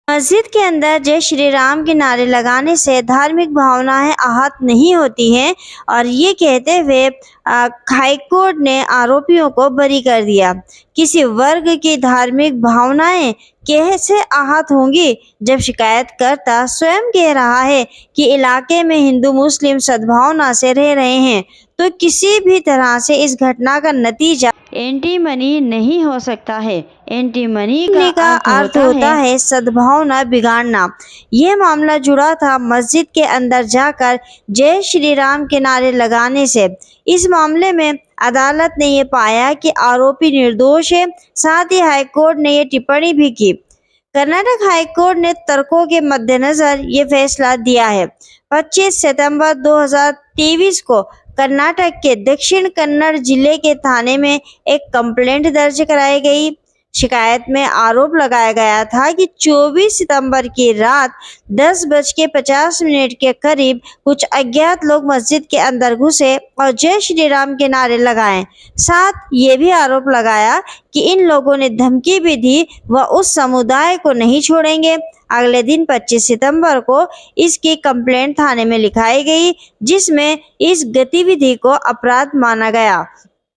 मस्जिद के अंदर जय श्री राम के नारे लगाने से धार्मिक भावनाएं आहत नहीं होती हैं और ये कहते हुए हाईकोर्ट ने आरोपियों को बरी कर दिया। किसी वर्ग की धार्मिक भावनाएं कैसे आहत होंगी जब शिकायतकर्ता स्वयं कह रहा है कि इलाके में हिंदू मुस्लिम सद्भावना से रह रहे हैं, तो किसी भी तरह से इस घटना का नतीजा एंटी मनी नहीं हो सकता है। एंटी मनी का अर्थ होता है सद्भावना बिगाड़ना। यह मामला जुड़ा था मस्जिद के अंदर जाकर जय श्री राम के नारे लगाने से। इस मामले में अदालत ने यह पाया कि आरोपी निर्दोष है। साथ ही हाईकोर्ट ने यह टिप्पणी भी की। कर्नाटक हाईकोर्ट ने तर्कों के मद्देनजर ये फैसला दिया है। 25 सितंबर 2023 को कर्नाटक के दक्षिण कन्नड़ जिले के थाने में एक कंप्लेंट दर्ज कराई गई। शिकायत में आरोप लगाया गया था कि 24 सितंबर की रात 10:50 के करीब कुछ अज्ञात लोग मस्जिद के अंदर घुसे और जय श्री राम के नारे लगाए। साथ ये भी आरोप लगाया कि इन लोगों ने धमकी भी दी व उस समुदाय को नहीं छोड़ेंगे। अगले दिन 25 सितंबर को इसकी कंप्लेंट थाने में लिखाई गई, जिसमें इस गतिविधि को अपराध माना गया।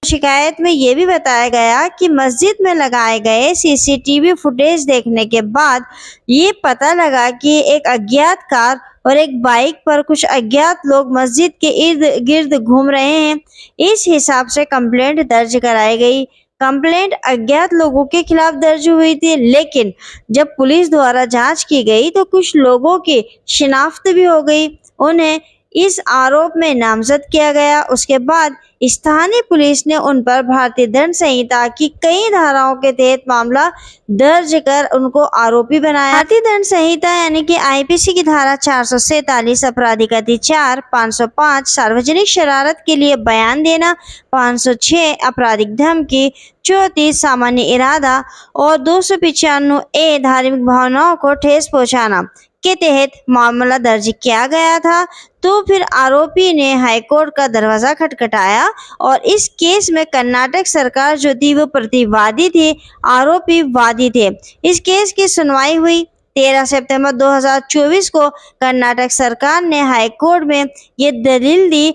शिकायत में यह भी बताया गया कि मस्जिद में लगाए गए सीसीटीवी फुटेज देखने के बाद ये पता लगा कि एक अज्ञात कार और एक बाइक पर कुछ अज्ञात लोग मस्जिद के इर्द गिर्द घूम रहे हैं। इस हिसाब से कंप्लेंट दर्ज कराई गई। कंप्लेंट अज्ञात लोगों के खिलाफ दर्ज हुई थी, लेकिन जब पुलिस द्वारा जांच की गई तो कुछ लोगों की शिनाख्त भी हो गई। उन्हें इस आरोप में नामजद किया गया। उसके बाद स्थानीय पुलिस ने उन पर भारतीय दंड संहिता की कई धाराओं के तहत मामला दर्ज कर उनको आरोपी बनाया। भारतीय दंड संहिता यानी कि आईपीसी की धारा 447 आपराधिक अति 4, 505 सार्वजनिक शरारत के लिए बयान देना, 506 आपराधिक धमकी, 34 सामान्य इरादा और 295 ए धार्मिक भावनाओं को ठेस पहुंचाना के तहत मामला दर्ज किया गया था। तो फिर आरोपी ने हाईकोर्ट का दरवाजा खटखटाया और इस केस में कर्नाटक सरकार जो थी वो प्रतिवादी थी, आरोपी वादी थे। इस केस की सुनवाई हुई 13 सितंबर 2024 को। कर्नाटक सरकार ने हाईकोर्ट में ये दलील दी,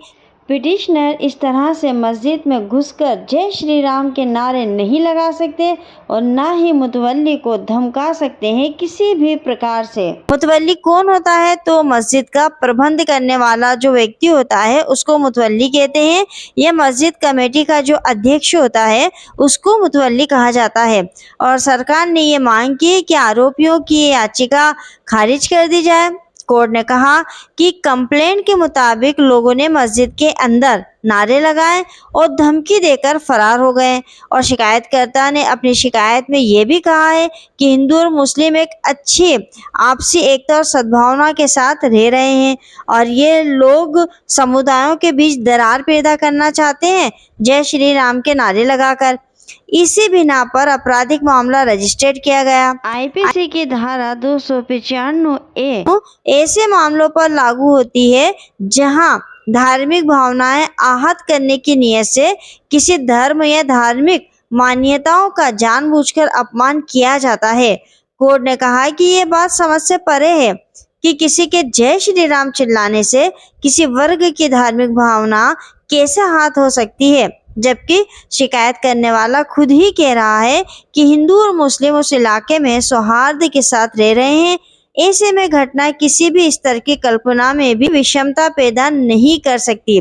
पिटिशनर इस तरह से मस्जिद में घुसकर जय श्री राम के नारे नहीं लगा सकते और ना ही मुतवल्ली को धमका सकते हैं किसी भी प्रकार से। मुतवल्ली कौन होता है? तो मस्जिद का प्रबंध करने वाला जो व्यक्ति होता है उसको मुतवल्ली कहते हैं। यह मस्जिद कमेटी का जो अध्यक्ष होता है उसको मुतवल्ली कहा जाता है। और सरकार ने ये मांग की कि आरोपियों की याचिका खारिज कर दी जाए। कोर्ट ने कहा कि कंप्लेंट के मुताबिक लोगों ने मस्जिद के अंदर नारे लगाए और धमकी देकर फरार हो गए। और शिकायतकर्ता ने अपनी शिकायत में ये भी कहा है कि हिंदू और मुस्लिम एक अच्छी आपसी एकता और सद्भावना के साथ रह रहे हैं और ये लोग समुदायों के बीच दरार पैदा करना चाहते हैं जय श्री राम के नारे लगाकर। इसी बिना पर आपराधिक मामला रजिस्टर्ड किया गया। आईपीसी की धारा 295 ए ऐसे मामलों पर लागू होती है जहां धार्मिक भावनाएं आहत करने की नियत से किसी धर्म या धार्मिक मान्यताओं का जानबूझकर अपमान किया जाता है। कोर्ट ने कहा कि ये बात समझ से परे है कि किसी के जय श्री राम चिल्लाने से किसी वर्ग की धार्मिक भावना कैसे आहत हो सकती है, जबकि शिकायत करने वाला खुद ही कह रहा है कि हिंदू और मुस्लिम उस इलाके में सौहार्द के साथ रह रहे हैं। ऐसे में घटना किसी भी स्तर की कल्पना में भी विषमता पैदा नहीं कर सकती।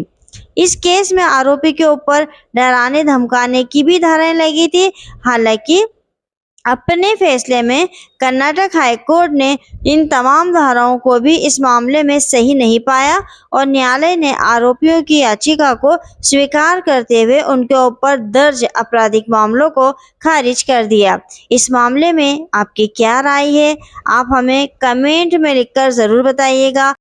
इस केस में आरोपी के ऊपर डराने धमकाने की भी धाराएं लगी थी। हालांकि अपने फैसले में कर्नाटक हाईकोर्ट ने इन तमाम धाराओं को भी इस मामले में सही नहीं पाया और न्यायालय ने आरोपियों की याचिका को स्वीकार करते हुए उनके ऊपर दर्ज आपराधिक मामलों को खारिज कर दिया। इस मामले में आपकी क्या राय है? आप हमें कमेंट में लिखकर जरूर बताइएगा।